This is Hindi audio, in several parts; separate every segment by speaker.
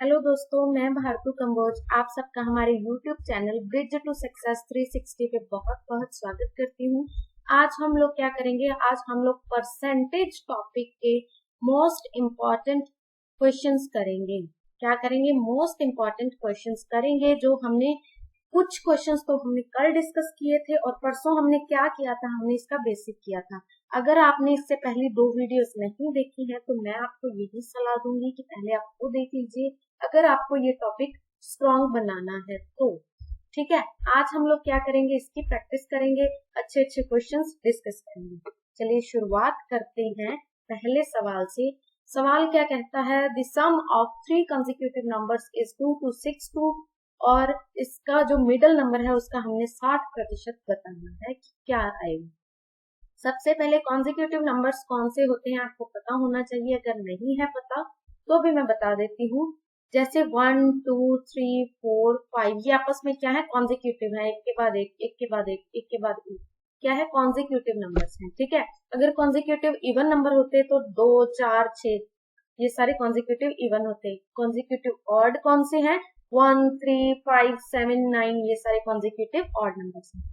Speaker 1: हेलो दोस्तों, मैं भारतू कंबोज आप सबका हमारे YouTube channel bridge to success 360 पे बहुत बहुत स्वागत करती हूँ। आज हम लोग क्या करेंगे? आज हम लोग परसेंटेज टॉपिक के मोस्ट इम्पॉर्टेंट क्वेश्चंस करेंगे। क्या करेंगे? मोस्ट इम्पॉर्टेंट क्वेश्चंस करेंगे। जो हमने कुछ क्वेश्चंस तो हमने कल डिस्कस किए थे और परसों हमने क्या किया था, हमने इसका बेसिक किया था। अगर आपने इससे पहले 2 वीडियोस नहीं देखी है तो मैं आपको यही सलाह दूंगी कि पहले आप वो देख लीजिए, अगर आपको ये टॉपिक स्ट्रॉन्ग बनाना है तो। ठीक है, आज हम लोग क्या करेंगे? इसकी प्रैक्टिस करेंगे, अच्छे अच्छे क्वेश्चंस डिस्कस करेंगे। चलिए शुरुआत करते हैं पहले सवाल से। सवाल क्या कहता है? The sum of 3 consecutive numbers is 2262 और इसका जो मिडल नंबर है उसका हमने 60% बताना है कि क्या आएगा। सबसे पहले कॉन्जिक्यूटिव नंबर्स कौन से होते हैं आपको पता होना चाहिए। अगर नहीं है पता तो भी मैं बता देती हूँ। जैसे 1 2 3 4 5 ये आपस में क्या है? कॉन्जिक्यूटिव है, एक के बाद एक, एक के बाद एक, एक के बाद एक, क्या है? कॉन्जिक्यूटिव नंबर्स हैं। ठीक है, अगर कॉन्जिक्यूटिव इवन नंबर होते तो 2 4 6 ये सारे कॉन्जिक्यूटिव इवन होते। कॉन्जिक्यूटिव ऑड कौन से हैं? 1 3 5 7 9 ये सारे कॉन्जिक्यूटिव ऑड नंबर्स हैं।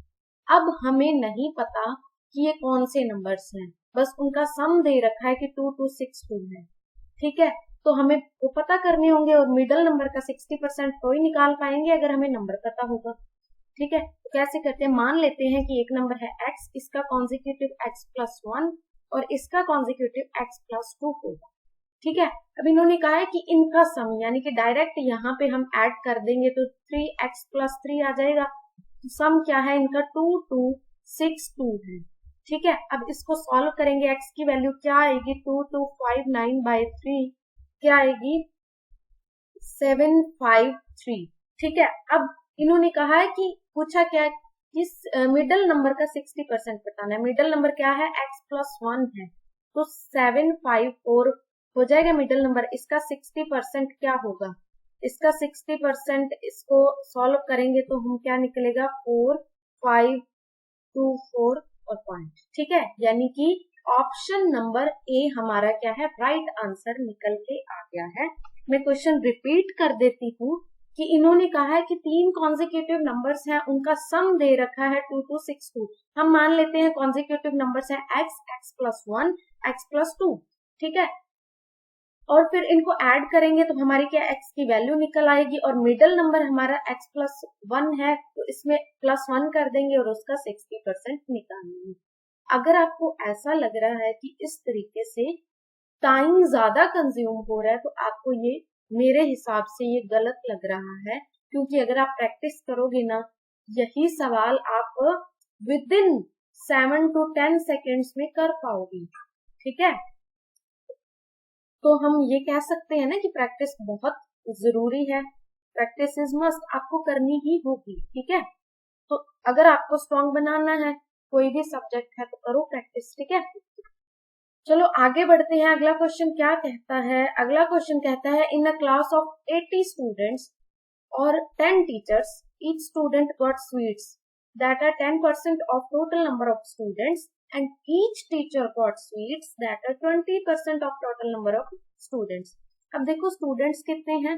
Speaker 1: अब हमें नहीं पता कि ये कौन से नंबर्स हैं, बस उनका सम दे रखा है कि 2262 है। ठीक है, तो हमें वो पता करने होंगे और मिडल नंबर का 60% तो ही निकाल पाएंगे अगर हमें नंबर पता होगा। ठीक है, तो कैसे करते हैं? मान लेते हैं कि एक नंबर है x, इसका कॉन्जिक्यूटिव x+1 और इसका कॉन्जिक्यूटिव x+2 होगा। ठीक है, अब इन्होंने कहा है कि इनका सम, यानी कि डायरेक्ट यहाँ पे हम ऐड कर देंगे तो 3x+3 आ जाएगा। सम क्या है इनका? 2262 है। ठीक है, अब इसको सॉल्व करेंगे। x की वैल्यू क्या आएगी? 2259/3 क्या आएगी? 753। ठीक है, अब इन्होंने कहा है कि पूछा क्या है? किस मिडल नंबर का 60% बताना है। मिडल नंबर क्या है? x+1 है, तो 754 हो जाएगा मिडल नंबर। इसका 60% क्या होगा? इसका 60% इसको सॉल्व करेंगे तो हम क्या निकलेगा? 4524 और पॉइंट। ठीक है, यानी कि ऑप्शन नंबर ए हमारा क्या है? राइट आंसर निकल के आ गया है। मैं क्वेश्चन रिपीट कर देती हूँ कि इन्होंने कहा है कि 3 कॉन्जिक्यूटिव नंबर्स हैं, उनका सम दे रखा है 2262। हम मान लेते हैं कॉन्जिक्यूटिव नंबर्स हैं x, x+1, x+2। ठीक है, और फिर इनको ऐड करेंगे तो हमारी क्या x की वैल्यू निकल आएगी और मिडल नंबर हमारा x+1 है तो इसमें +1 कर देंगे और उसका 60% निकालेंगे। अगर आपको ऐसा लग रहा है कि इस तरीके से टाइम ज्यादा कंज्यूम हो रहा है तो आपको ये मेरे हिसाब से ये गलत लग रहा है, क्योंकि अगर आप प्रैक्टिस करोगे ना, यही सवाल आप विदिन 7 to 10 सेकेंड्स में कर पाओगे। ठीक है, तो हम ये कह सकते हैं ना कि प्रैक्टिस बहुत जरूरी है। प्रैक्टिस इज मस्ट, आपको करनी ही होगी। ठीक है, तो अगर आपको स्ट्रॉन्ग बनाना है कोई भी सब्जेक्ट है तो करो प्रैक्टिस। ठीक है, चलो आगे बढ़ते हैं। अगला क्वेश्चन क्या कहता है? अगला क्वेश्चन कहता है in a class of 80 students और 10 teachers, each student got sweets that are 10% of total number of students and each teacher got sweets that are 20% of total number of students। अब देखो स्टूडेंट्स कितने हैं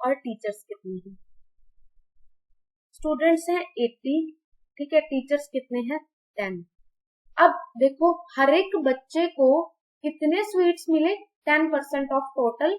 Speaker 1: और टीचर्स कितने हैं। स्टूडेंट्स हैं 80, ठीक है, टीचर्स कितने हैं? 10। अब देखो हर एक बच्चे को कितने स्वीट्स मिले? 10% of total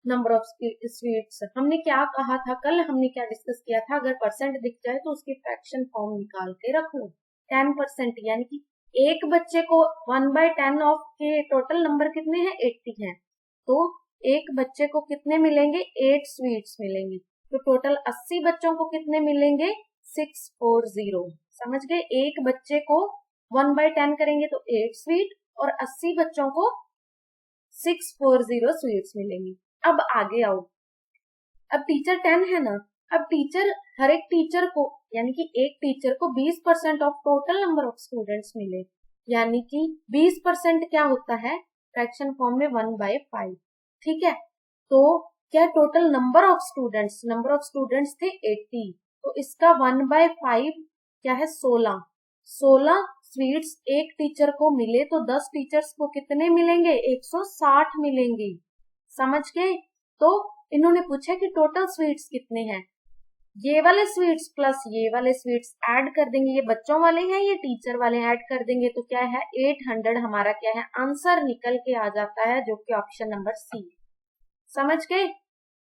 Speaker 1: number of sweets. हमने क्या कहा था कल? हमने क्या डिस्कस किया था? अगर परसेंट दिख जाए तो उसकी फ्रैक्शन फॉर्म निकाल के रख लो। 10% यानी कि एक बच्चे को 1/10 ऑफ के टोटल नंबर कितने हैं? 80 हैं, तो एक बच्चे को कितने मिलेंगे? 8 स्वीट्स मिलेंगे। तो टोटल 80 बच्चों को कितने मिलेंगे? 640। समझ गए? एक बच्चे को 1/10 करेंगे तो 8 स्वीट और 80 बच्चों को 640 स्वीट्स मिलेंगी। अब आगे आओ। अब टीचर 10 है ना, अब टीचर हर एक टीचर को, यानी कि एक टीचर को 20% of total number of students मिले, यानी कि 20% क्या होता है? फ्रैक्शन फॉर्म में 1/5। ठीक है, तो क्या total number of students, number of students थे 80, तो इसका 1/5 क्या है? 16 स्वीट्स एक टीचर को मिले तो 10 टीचर्स को कितने मिलेंगे? 160 मिलेंगे। समझ गए। तो इन्होंने पूछा कि टोटल स्वीट्स कितने हैं, ये वाले स्वीट्स प्लस ये वाले स्वीट्स ऐड कर देंगे, ये बच्चों वाले हैं ये टीचर वाले ऐड कर देंगे तो क्या है 800 हमारा क्या है आंसर निकल के आ जाता है, जो कि ऑप्शन नंबर सी। समझ गए,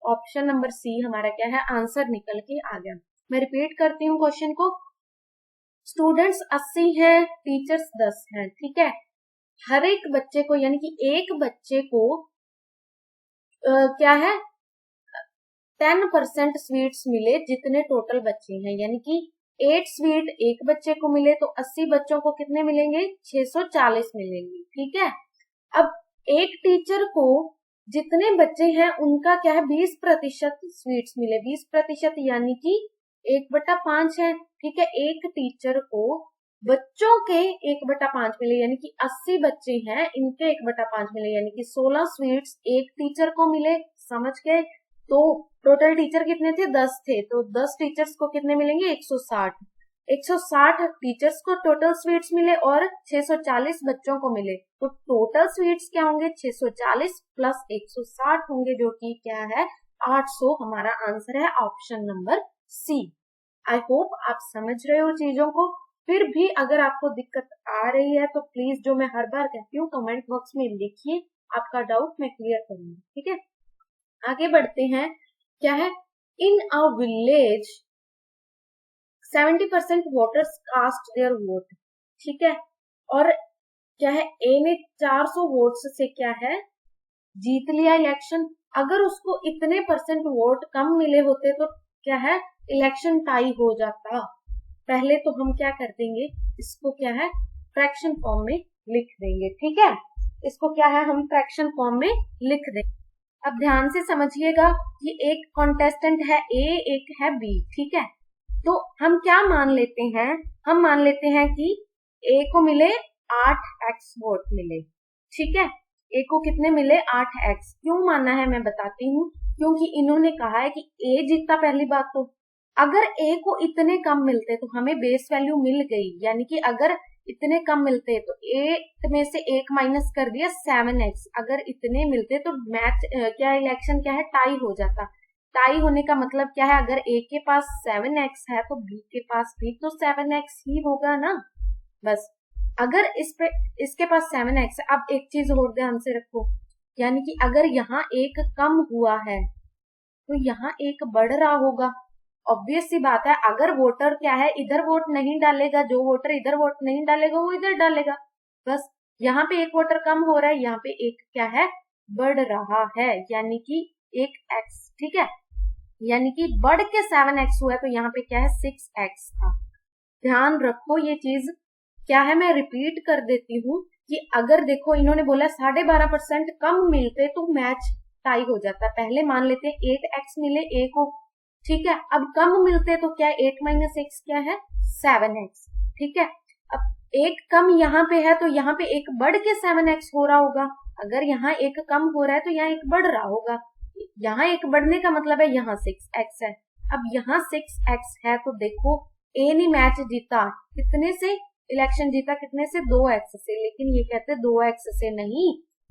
Speaker 1: ऑप्शन नंबर सी हमारा क्या है आंसर निकल के आ गया। मैं रिपीट करती हूँ क्वेश्चन को, स्टूडेंट्स 80 है, टीचर्स 10 है, ठीक है। हर एक बच्चे को यानी कि एक बच्चे को क्या है 10% स्वीट्स मिले जितने टोटल बच्चे हैं, यानी कि 8 स्वीट एक बच्चे को मिले तो 80 बच्चों को कितने मिलेंगे 640 मिलेंगे, ठीक है। अब एक टीचर को जितने बच्चे हैं उनका क्या है 20% स्वीट्स मिले, 20% यानी कि 1/5 है, ठीक है। एक टीचर को बच्चों के 1/5 मिले यानी कि 80 बच्चे हैं इनके 1/5 मिले, यानी कि 16 स्वीट्स एक टीचर को मिले। समझ गए, तो टोटल टीचर कितने थे 10 थे, तो 10 टीचर्स को कितने मिलेंगे 160 टीचर्स को टोटल स्वीट्स मिले और 640 बच्चों को मिले, तो टोटल स्वीट्स क्या होंगे 640 प्लस 160 होंगे, जो कि क्या है 800 हमारा आंसर है option number C. I hope आप समझ रहे हो चीजों को। फिर भी अगर आपको दिक्कत आ रही है तो प्लीज, जो मैं हर बार कहती हूँ, कमेंट बॉक्स में लिखिए, आपका डाउट मैं क्लियर करूंगी, ठीक है। आगे बढ़ते हैं, क्या है in a village 70% voters cast their vote, ठीक है। और क्या है ए ने 400 वोट्स से क्या है जीत लिया इलेक्शन। अगर उसको इतने परसेंट वोट कम मिले होते तो क्या है इलेक्शन टाई हो जाता। पहले तो हम क्या कर देंगे, इसको क्या है फ्रैक्शन फॉर्म में लिख देंगे, ठीक है। इसको क्या है हम फ्रैक्शन फॉर्म में लिख देंगे। अब ध्यान से समझिएगा कि एक कॉन्टेस्टेंट है ए, एक है बी, ठीक है। तो हम क्या मान लेते हैं, हम मान लेते हैं कि ए को मिले 8x वोट मिले, ठीक है। ए को कितने मिले 8x। क्यों मानना है मैं बताती हूँ, क्योंकि इन्होंने कहा है कि ए जीता। पहली बात तो अगर ए को इतने कम मिलते तो हमें बेस वैल्यू मिल गई, यानी कि अगर इतने कम मिलते तो 8 में से 1 माइनस कर दिया 7x। अगर इतने मिलते तो मैच क्या इलेक्शन क्या है टाई हो जाता। टाई होने का मतलब क्या है, अगर ए के पास 7x है तो बी के पास भी तो 7x ही होगा ना। बस अगर इसके पास 7x है। अब एक चीज और ध्यान से रखो, यानी कि अगर यहाँ एक कम हुआ है तो यहाँ एक बढ़ रहा होगा। ऑब्वियस सी बात है, अगर वोटर क्या है इधर वोट नहीं डालेगा, जो वोटर इधर वोट नहीं डालेगा वो इधर डालेगा। बस यहाँ पे एक वोटर कम हो रहा है, यहाँ पे एक क्या है बढ़ रहा है, यानी कि एक x, ठीक है। यानी कि बढ़ के 7x हुआ है तो यहाँ पे क्या है 6x था। ध्यान रखो ये चीज क्या है, मैं रिपीट कर देती हूँ कि अगर देखो इन्होंने बोला 12.5% कम मिलते तो मैच टाई हो जाता। पहले मान लेते 8x मिले a को, ठीक है। अब कम मिलते तो क्या 8 माइनस x क्या है 7x, ठीक है। अब एक कम यहाँ पे है तो यहाँ पे एक बढ़ के 7x हो रहा होगा। अगर यहाँ एक कम हो रहा है तो यहाँ एक बढ़ रहा होगा। यहाँ एक बढ़ने का मतलब है यहाँ 6x है। अब यहाँ 6x है तो देखो ए ने मैच जीता कितने से, इलेक्शन जीता कितने से 2x से, लेकिन ये कहते 2x से नहीं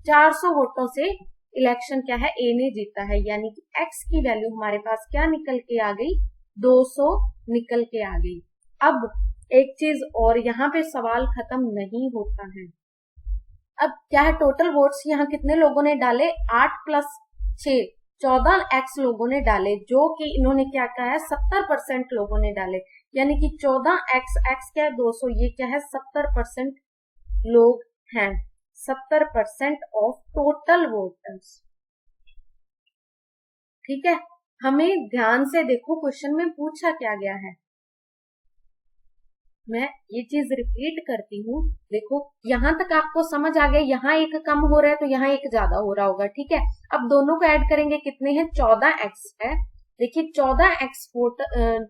Speaker 1: 400 वोटों से इलेक्शन क्या है ए ने जीता है, यानी कि x की वैल्यू हमारे पास क्या निकल के आ गई 200 निकल के आ गई। अब एक चीज और, यहाँ पे सवाल खत्म नहीं होता है। अब क्या है टोटल वोट्स यहाँ कितने लोगों ने डाले 8 प्लस 6 14x लोगों ने डाले, जो कि इन्होंने क्या कहा है 70% लोगों ने डाले, यानी कि 14x x क्या है 200, ये क्या है 70% लोग हैं, 70% ऑफ टोटल वोटर्स, ठीक है। हमें ध्यान से देखो क्वेश्चन में पूछा क्या गया है। मैं ये चीज रिपीट करती हूँ, देखो यहाँ तक आपको समझ आ गया, यहाँ एक कम हो रहा है तो यहाँ एक ज्यादा हो रहा होगा, ठीक है। अब दोनों को ऐड करेंगे कितने हैं 14x है। देखिए 14x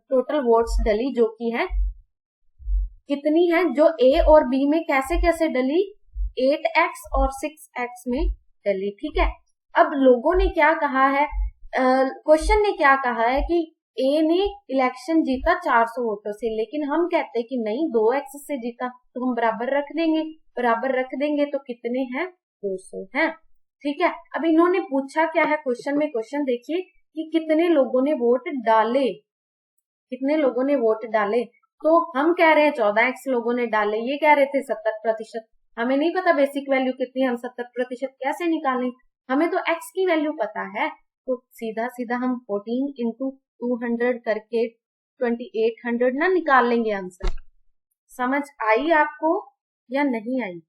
Speaker 1: टोटल वोट्स डली, जो कि है कितनी है जो ए और बी में कैसे कैसे डली 8x और 6x में डली, ठीक है। अब लोगों ने क्या कहा है, क्वेश्चन ने क्या कहा है कि ए ने इलेक्शन जीता 400 वोटों से, लेकिन हम कहते हैं कि नहीं 2x से जीता, तो हम बराबर रख देंगे। बराबर रख देंगे तो कितने हैं 200 हैं। ठीक है। अब इन्होंने पूछा क्या है क्वेश्चन में, क्वेश्चन देखिए कि कितने लोगों ने वोट डाले, कितने लोगों ने वोट डाले। तो हम कह रहे हैं 14x लोगों ने डाले, ये कह रहे थे 70%। हमें नहीं पता बेसिक वैल्यू कितनी, हम 70% कैसे निकालें, हमें तो x की वैल्यू पता है। तो सीधा सीधा हम 14 इंटू 200 करके 2800 ना निकाल लेंगे आंसर। समझ आई आपको या नहीं आई?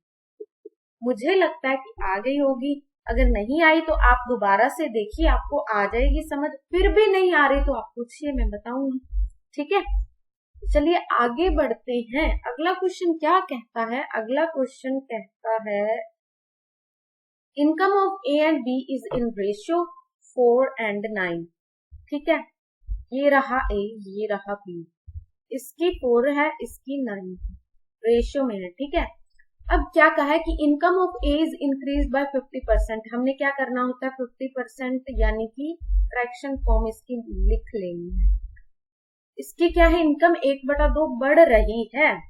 Speaker 1: मुझे लगता है कि आ गई होगी। अगर नहीं आई तो आप दोबारा से देखिए, आपको आ जाएगी समझ। फिर भी नहीं आ रही तो आप पूछिए, मैं बताऊंगी। ठीक है, चलिए आगे बढ़ते हैं। अगला क्वेश्चन क्या कहता है? अगला क्वेश्चन कहता है income of A and B is in ratio 4 and 9। ठीक है, ये रहा ए, ये रहा बी, इसकी 4 है, इसकी 9 है, रेशियो में है। ठीक है, अब क्या कहा है कि income of A is increase by 50%। हमने क्या करना होता है 50%, यानी कि फ्रैक्शन फॉर्म इसकी लिख लेंगे। इसकी क्या है इनकम 1/2 बढ़ रही है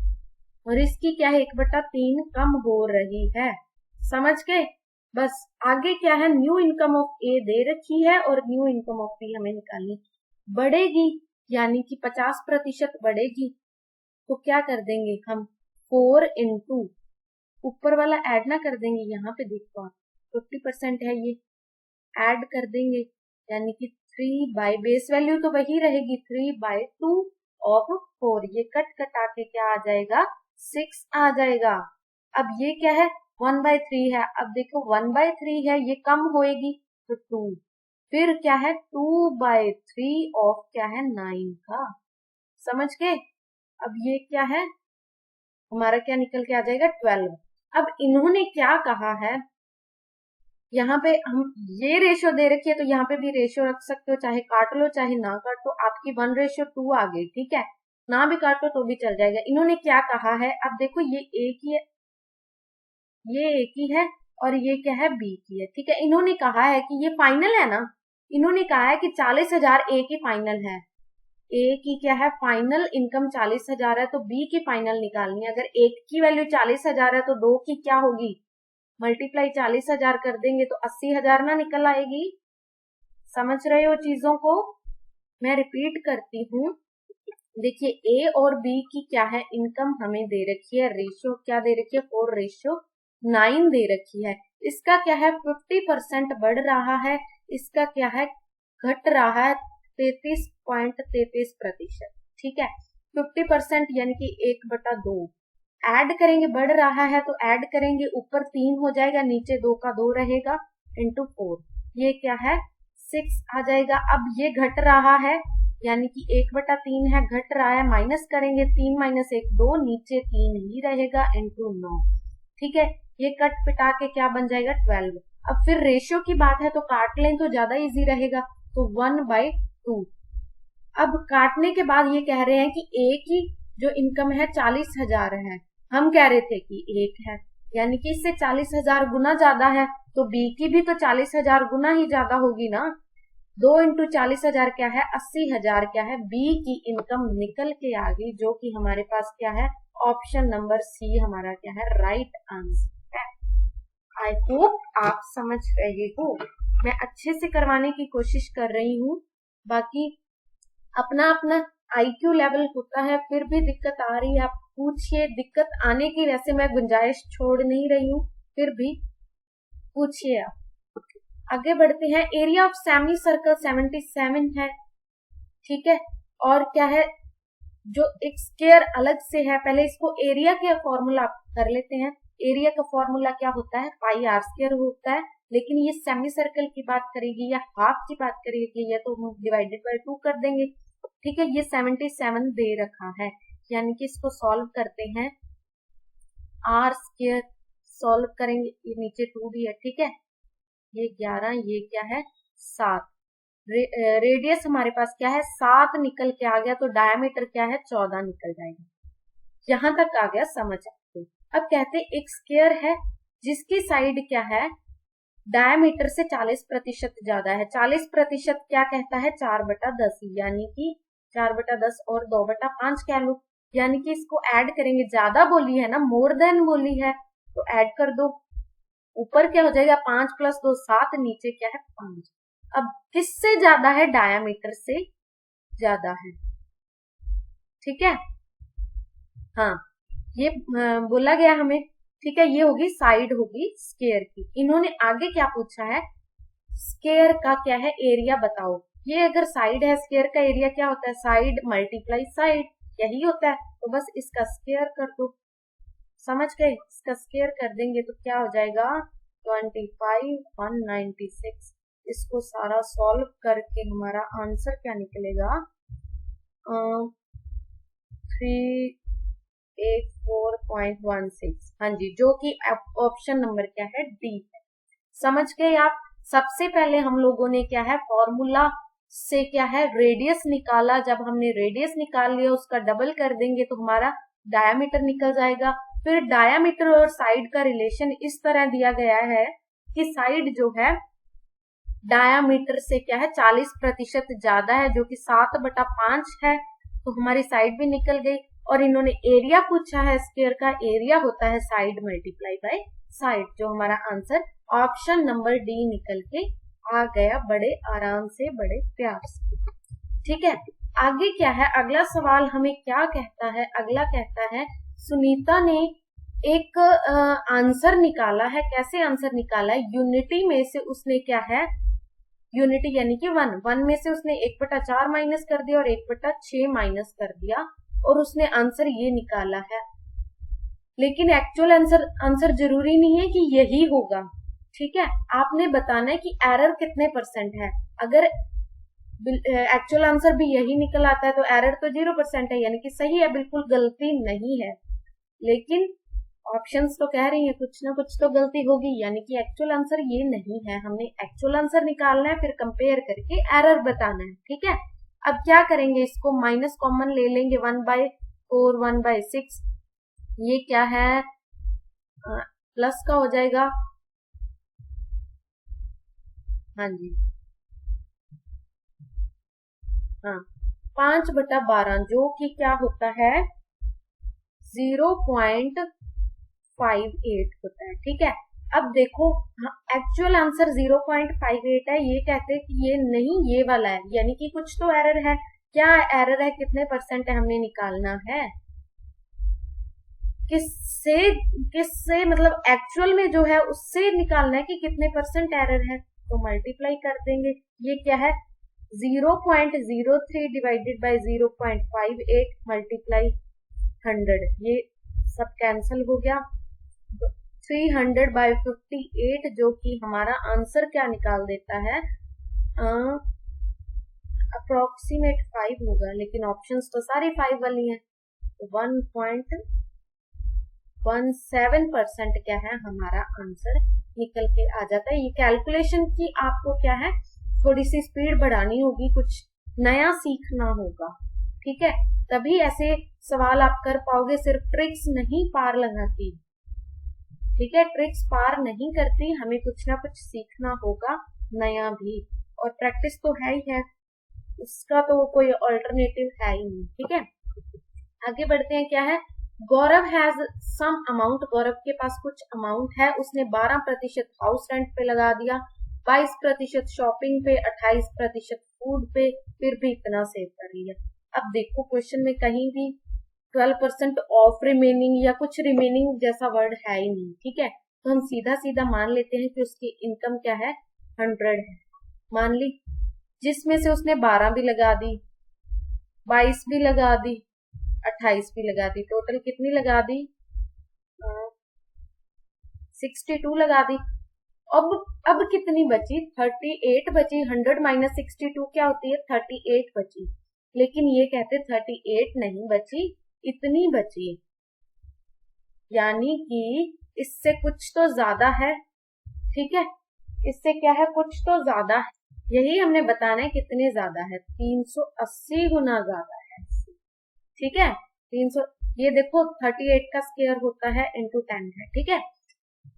Speaker 1: और इसकी क्या है 1/3 कम हो रही है। समझ गए? बस आगे क्या है, न्यू इनकम ऑफ ए दे रखी है और न्यू इनकम ऑफ बी हमें निकालनी। बढ़ेगी यानी कि 50% बढ़ेगी, तो क्या कर देंगे हम 4 इंटू ऊपर वाला ऐड ना कर देंगे, यहाँ पे देखो आप 50% है, ये ऐड कर देंगे यानी कि 3 बाय बेस वैल्यू तो वही रहेगी 3/2 ऑफ 4। ये कट कटा के क्या आ जाएगा 6 आ जाएगा। अब ये क्या है 1/3 है, अब देखो 1/3 है, ये कम होएगी तो 2, फिर क्या है 2/3 ऑफ क्या है 9 का। समझ गए? अब ये क्या है हमारा क्या निकल के आ जाएगा 12। अब इन्होंने क्या कहा है, यहाँ पे हम ये रेशियो दे रखी है तो यहाँ पे भी रेशियो रख सकते हो, चाहे काट लो चाहे ना काटो, आपकी 1:2 आ गई। ठीक है, ना भी काटो तो भी चल जाएगा। इन्होंने क्या कहा है, अब देखो ये ए की है, ये ए की है और ये क्या है बी की है। ठीक है, इन्होंने कहा है कि ये फाइनल है ना, इन्होंने कहा है कि 40,000 ए की फाइनल है, ए की क्या है फाइनल इनकम 40,000 है, तो बी की फाइनल निकालनी है। अगर एक की वैल्यू 40,000 है तो दो की क्या होगी, मल्टीप्लाई 40,000 कर देंगे तो 80,000 ना निकल आएगी। समझ रहे हो चीजों को? मैं रिपीट करती हूँ, देखिए ए और बी की क्या है इनकम हमें दे रखी है, रेशियो क्या दे रखी है 4:9 दे रखी है। इसका क्या है 50% बढ़ रहा है, इसका क्या है घट रहा है 33.33%। ठीक है, 50% यानी कि 1/2 ऐड करेंगे, बढ़ रहा है तो ऐड करेंगे, ऊपर 3 हो जाएगा, नीचे 2 का 2 रहेगा, इंटू 4, ये क्या है 6 आ जाएगा। अब ये घट रहा है यानी कि 1/3 है, घट रहा है, माइनस करेंगे 3 - 1 2, नीचे 3 ही रहेगा, इंटू 9। ठीक है, ये कट पिटा के क्या बन जाएगा 12। अब फिर रेशियो की बात है तो काट लें तो ज्यादा इजी रहेगा, तो 1/2। अब काटने के बाद ये कह रहे हैं कि ए की जो इनकम है 40,000 है, हम कह रहे थे कि 1 है, यानी कि इससे 40,000 गुना ज्यादा है, तो बी की भी तो 40,000 गुना ही ज्यादा होगी ना। 2 इंटू 40,000 क्या है 80,000 क्या है बी की इनकम निकल के आ गई, जो कि हमारे पास क्या है ऑप्शन नंबर सी हमारा क्या है राइट आंसर है। आई होप आप समझ रहे हो, मैं अच्छे से करवाने की कोशिश कर रही हूँ। बाकी अपना अपना IQ लेवल होता है, फिर भी दिक्कत आ रही है आप पूछिए, दिक्कत आने की वैसे मैं गुंजाइश छोड़ नहीं रही हूँ, फिर भी पूछिए आप। आगे बढ़ते हैं, एरिया ऑफ सेमी सर्कल 77 है। ठीक है, और क्या है जो एक स्क्वायर अलग से है, पहले इसको एरिया के फॉर्मूला कर लेते हैं। एरिया का फॉर्मूला क्या होता है πr² होता है, लेकिन ये सेमी सर्कल की बात करेगी या हाफ की बात करेगी या तो हम डिवाइडेड बाय 2 कर देंगे। ठीक है, ये 77 दे रखा है, यानी कि इसको सॉल्व करते हैं, r² सॉल्व करेंगे, ये नीचे 2 भी है। ठीक है, ये 11, ये क्या है 7, रेडियस हमारे पास क्या है 7 निकल के आ गया, तो डायमीटर क्या है 14 निकल जाएगा। यहां तक आ गया समझ आपको। अब कहते एक स्क्वायर है जिसकी साइड क्या है डायमीटर से 40% ज्यादा है। 40% क्या कहता है 4/10, यानी कि 4/10 और 2/5 कह लो, यानी कि इसको ऐड करेंगे, ज्यादा बोली है ना मोर देन बोली है तो ऐड कर दो, ऊपर क्या हो जाएगा 5 + 2 7, नीचे क्या है 5। अब किससे ज्यादा है? डायामीटर से ज्यादा है। ठीक है, हाँ ये बोला गया हमें। ठीक है, ये होगी साइड होगी स्क्वायर की। इन्होंने आगे क्या पूछा है? स्क्वायर का क्या है? एरिया बताओ। ये अगर साइड है, स्क्वायर का एरिया क्या होता है? साइड मल्टीप्लाई साइड, यही होता है। तो बस इसका स्क्वायर कर दो। समझ गए? इसका स्क्वायर कर देंगे तो क्या हो जाएगा? 25 196। इसको सारा सॉल्व करके हमारा आंसर क्या निकलेगा? 384.16। हाँ जी, जो कि ऑप्शन नंबर क्या है? डी है। समझ गए आप? सबसे पहले हम लोगों ने क्या है? फॉर्मूला से क्या है? रेडियस निकाला। जब हमने रेडियस निकाल लिया, उसका डबल कर देंगे तो हमारा डायामीटर निकल जाएगा। फिर डायामीटर और साइड का रिलेशन इस तरह दिया गया है कि साइड जो है डायामीटर से क्या है? 40% ज्यादा है, जो कि 7/5 है। तो हमारी साइड भी निकल गई। और इन्होंने एरिया पूछा है, स्क्वायर का एरिया होता है साइड मल्टीप्लाई बाय साइड, जो हमारा आंसर ऑप्शन नंबर डी निकल के आ गया, बड़े आराम से, बड़े प्यार से। ठीक है, आगे क्या है? अगला सवाल हमें क्या कहता है? अगला कहता है सुनीता ने एक आंसर निकाला है। कैसे आंसर निकाला है? यूनिटी में से उसने क्या है? यूनिटी यानी कि 1 में से उसने 1/4 माइनस कर दिया और 1/6 माइनस कर दिया, और उसने आंसर ये निकाला है। लेकिन एक्चुअल आंसर जरूरी नहीं है कि यही होगा। ठीक है, आपने बताना है कि एरर कितने % है। अगर एक्चुअल आंसर भी यही निकल आता है तो एरर तो 0% है, यानी कि सही है, बिल्कुल गलती नहीं है। लेकिन ऑप्शंस तो कह रही है कुछ ना कुछ तो गलती होगी, यानी कि एक्चुअल आंसर ये नहीं है। हमने एक्चुअल आंसर निकालना है, फिर कंपेयर करके एरर बताना है। ठीक है, अब क्या करेंगे? इसको माइनस कॉमन ले लेंगे। 1/4 1/6, ये क्या है? प्लस का हो जाएगा। हाँ जी, हाँ 5/12, जो कि क्या होता है? 0.58 होता है। ठीक है, अब देखो एक्चुअल आंसर 0.58 है, ये कहते हैं कि ये नहीं, ये वाला है, यानी कि कुछ तो एरर है। क्या एरर है? कितने % है हमें निकालना है। किससे किससे मतलब एक्चुअल में जो है उससे निकालना है कि कितने % एरर है। तो मल्टीप्लाई कर देंगे। ये क्या है? 0.03 डिवाइडेड बाय 0.58 मल्टीप्लाई 100, ये सब कैंसिल हो गया। 300/58, जो कि हमारा आंसर क्या निकाल देता है? अप्रोक्सीमेट 5 होगा, लेकिन ऑप्शंस तो सारी 5 वाली हैं। तो 1.17% क्या है? हमारा आंसर निकल के आ जाता है। ये कैलकुलेशन की आपको क्या है? थोड़ी सी स्पीड बढ़ानी होगी, कुछ नया सीखना होगा। ठीक है, तभी ऐसे सवाल आप कर पाओगे। सिर्फ ट्रिक्स नहीं पार लगाती। ठीक है, ट्रिक्स पार नहीं करती, हमें कुछ ना कुछ सीखना होगा नया भी। और प्रैक्टिस तो है ही है, उसका तो कोई ऑल्टरनेटिव है ही नहीं। ठीक है, आगे बढ़ते हैं। क्या है? गौरव हैज सम अमाउंट, गौरव के पास कुछ अमाउंट है। उसने 12% हाउस रेंट पे लगा दिया, 22% शॉपिंग पे, 28% फूड पे, फिर भी इतना सेव कर लिया। अब देखो क्वेश्चन में कहीं भी 12% ऑफ रिमेनिंग या कुछ रिमेनिंग जैसा वर्ड है ही नहीं। ठीक है, तो हम सीधा सीधा मान लेते हैं कि उसकी इनकम क्या है? 100 है। मान ली, जिसमें से उसने 12 भी लगा दी, 22 भी लगा दी, 28 भी लगा दी, टोटल कितनी लगा दी? 62 लगा दी। अब कितनी बची? 38 बची। 100 माइनस 62 क्या होती है? 38 बची। लेकिन ये कहते 38 नहीं बची, इतनी बची, यानी कि इससे कुछ तो ज्यादा है। ठीक है, इससे क्या है? कुछ तो ज्यादा है। यही हमने बताना है कितने ज्यादा है। 380 गुना ज्यादा है। ठीक है, 300, ये देखो 38 का स्क्वायर होता है इंटू 10 है। ठीक है,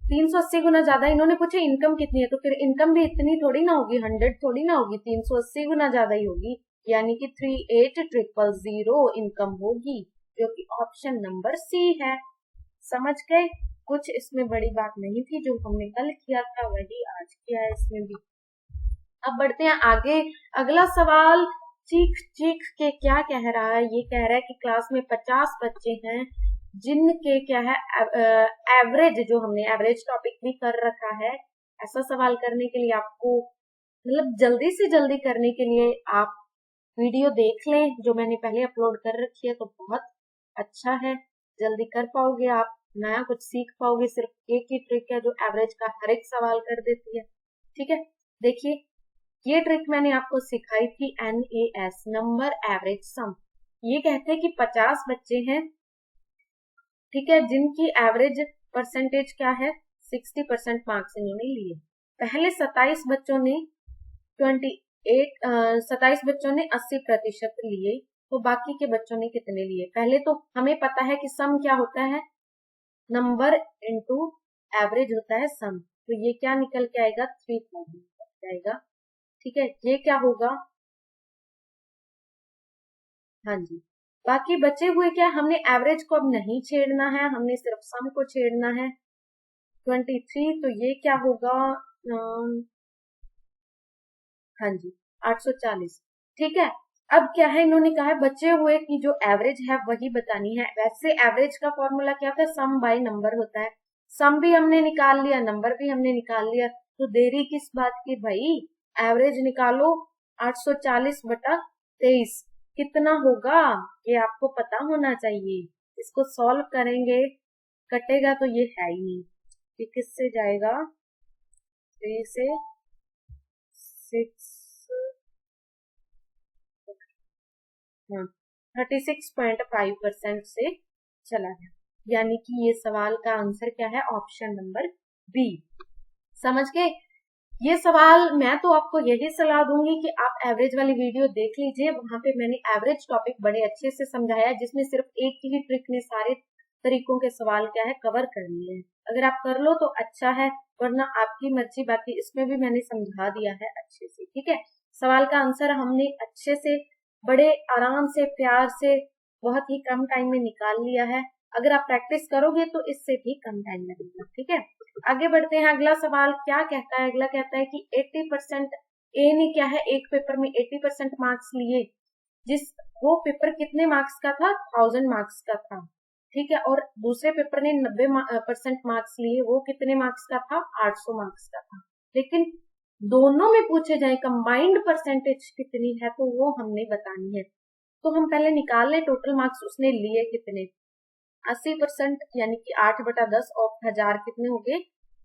Speaker 1: 380 गुना ज्यादा। इन्होंने पूछा इनकम कितनी है, तो फिर इनकम भी इतनी थोड़ी ना होगी, 100 थोड़ी ना होगी, 380 गुना ज्यादा ही होगी, यानी कि 38000 इनकम होगी, जो कि ऑप्शन नंबर सी है। समझ गए? कुछ इसमें बड़ी बात नहीं थी, जो हमने कल किया था वही आज किया है इसमें भी। अब बढ़ते हैं आगे। अगला सवाल चीख चीख के क्या कह रहा है, ये कह रहा है कि क्लास में 50 बच्चे हैं जिनके क्या है एवरेज, जो हमने एवरेज टॉपिक भी कर रखा है। ऐसा सवाल करने के लिए आपको मतलब जल्दी से जल्दी करने के लिए आप वीडियो देख लें जो मैंने पहले अपलोड कर रखी है, तो बहुत अच्छा है, जल्दी कर पाओगे आप, नया कुछ सीख पाओगे। सिर्फ एक ही ट्रिक है जो एवरेज का हर एक सवाल कर देती है। ठीक है, देखिए ये ट्रिक मैंने आपको सिखाई थी, NAS, नंबर एवरेज सम। ये कहते हैं कि 50 बच्चे हैं, ठीक है, जिनकी एवरेज परसेंटेज क्या है, 60% मार्क्स इन्होंने लिए। पहले 27 बच्चों ने 27 बच्चों ने 80% लिए, तो बाकी के बच्चों ने कितने लिए। पहले तो हमें पता है कि सम क्या होता है, नंबर इनटू एवरेज होता है सम, तो ये क्या निकल के आएगा, 3,000 जाएगा। ठीक है, ये क्या होगा, हाँ जी। बाकी बचे हुए क्या, हमने एवरेज को अब नहीं छेड़ना है, हमने सिर्फ सम को छेड़ना है। 23, तो ये क्या होगा, हाँ जी 840। ठीक है, अब क्या है, इन्होंने कहा है बचे हुए की जो एवरेज है वही बतानी है। वैसे एवरेज का फॉर्मूला क्या होता है, सम बाय नंबर होता है। सम भी हमने निकाल लिया, नंबर भी हमने निकाल लिया, तो देरी किस बात की भाई, एवरेज निकालो। 840/23 कितना होगा, ये आपको पता होना चाहिए। इसको सॉल्व करेंगे, कटेगा तो ये है ही नहीं, ये किससे जाएगा, 3 से 6, हाँ 36.5% से चला गया, यानी कि ये सवाल का आंसर क्या है, ऑप्शन नंबर बी। समझ गए। ये सवाल मैं तो आपको यही सलाह दूंगी कि आप एवरेज वाली वीडियो देख लीजिए, वहां पे मैंने एवरेज टॉपिक बड़े अच्छे से समझाया है, जिसमें सिर्फ एक ही ट्रिक ने सारे तरीकों के सवाल क्या है कवर कर लिए हैं। अगर आप कर लो तो अच्छा है, वरना आपकी मर्जी, बाकी इसमें भी मैंने समझा दिया है अच्छे से। ठीक है, सवाल का आंसर हमने अच्छे से बड़े आराम से प्यार से बहुत ही कम टाइम में निकाल लिया है। अगर आप प्रैक्टिस करोगे तो इससे भी कम टाइम लगेगा। ठीक है, आगे बढ़ते हैं। अगला सवाल क्या कहता है, अगला कहता है कि 80% ए ने क्या है, एक पेपर में 80% मार्क्स लिए, जिस वो पेपर कितने मार्क्स का था, 1000 मार्क्स का था। ठीक है, और दूसरे पेपर ने 90% मार्क्स लिए, वो कितने मार्क्स का था, 800 मार्क्स का था। लेकिन दोनों में पूछे जाए कंबाइंड परसेंटेज कितनी है, तो वो हमने बतानी है। तो हम पहले निकाल लें टोटल मार्क्स उसने लिए कितने, 80% यानी कि 8/10 ऑफ 1000 कितने हो गए,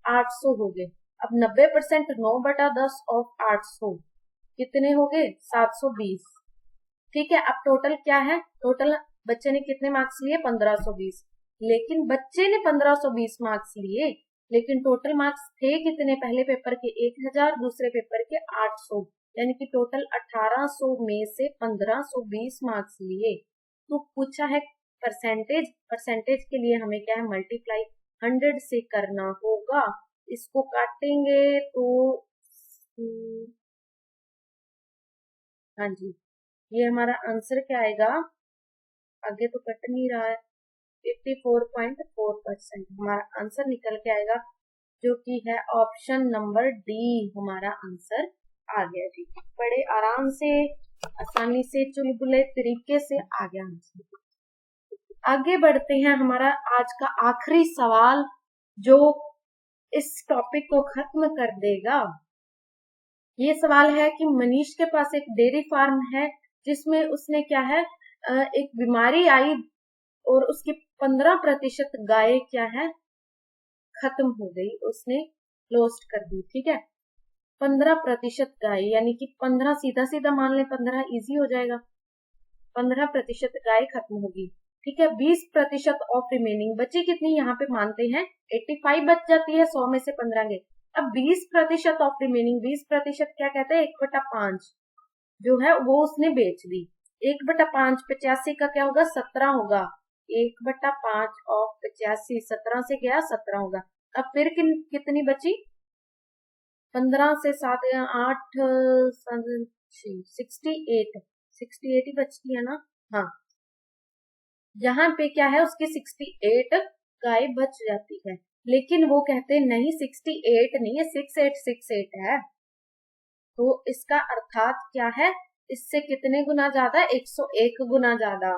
Speaker 1: 800 हो गए। अब 90% 9/10 ऑफ 800 कितने हो गए, 720। ठीक है, अब टोटल क्या है, टोटल बच्चे ने कितने मार्क्स लिए, 1520। लेकिन बच्चे ने 1520 मार्क्स लिए, लेकिन टोटल मार्क्स थे कितने, पहले पेपर के 1000, दूसरे पेपर के 800, यानी कि टोटल 1800 में से 1520 मार्क्स लिए। तो पूछा है परसेंटेज, परसेंटेज के लिए हमें क्या है, मल्टीप्लाई 100 से करना होगा। इसको काटेंगे तो हाँ जी, ये हमारा आंसर क्या आएगा, आगे तो कट नहीं रहा है, 54.4% हमारा आंसर निकल के आएगा, जो कि है ऑप्शन नंबर डी हमारा आंसर आ गया जी। बड़े आराम से, आसानी से, चुलबुले तरीके से आ गया आंसर। आगे बढ़ते हैं, हमारा आज का आखिरी सवाल जो इस टॉपिक को खत्म कर देगा। ये सवाल है कि मनीष के पास एक डेयरी फार्म है, जिसमें उसने क्या है, एक बीमारी आई और उसकी 15% गाय क्या है, खत्म हो गई, उसने लॉस्ट कर दी। ठीक है, 15% गाय, यानी कि 15 सीधा सीधा मान ले, 15 इजी हो जाएगा, 15% गाय खत्म होगी। ठीक है, 20% ऑफ रिमेनिंग बची कितनी, यहाँ पे मानते हैं 85 बच जाती है, 100 में से 15 गए। अब 20% ऑफ रिमेनिंग, 20% क्या कहते हैं, 1/5 जो है वो उसने बेच दी। 1/5 85 का क्या होगा, 17 होगा। 1/5 ऑफ 85 17 से गया 17 होगा। अब फिर कितनी बची, 15 से 7 8 68 68 ही बचती है ना, हाँ यहाँ पे क्या है, उसकी 68 गाय बच जाती है। लेकिन वो कहते नहीं 68 नहीं है, 6868 है। तो इसका अर्थात क्या है, इससे कितने गुना ज्यादा, 101 गुना ज्यादा।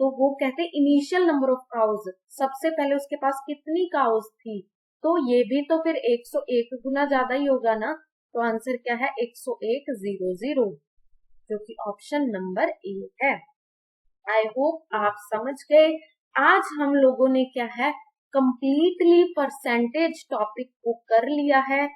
Speaker 1: तो वो कहते इनिशियल नंबर ऑफ काउज, सबसे पहले उसके पास कितनी काउज थी, तो ये भी तो फिर 101 गुना ज्यादा ही होगा ना। तो आंसर क्या है, 101,0,0, जो कि ऑप्शन नंबर ए है। आई होप आप समझ गए। आज हम लोगों ने क्या है, कंप्लीटली परसेंटेज टॉपिक को कर लिया है।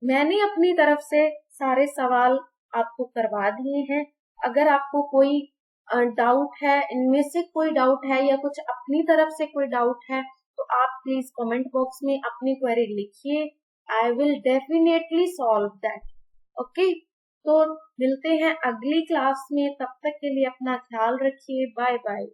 Speaker 1: मैंने अपनी तरफ से सारे सवाल आपको करवा दिए हैं। अगर आपको कोई डाउट है, इनमें से कोई डाउट है या कुछ अपनी तरफ से कोई डाउट है, तो आप प्लीज कमेंट बॉक्स में अपनी क्वेरी लिखिए। I will definitely solve that. Okay, तो मिलते हैं अगली क्लास में, तब तक के लिए अपना ख्याल रखिए। Bye bye.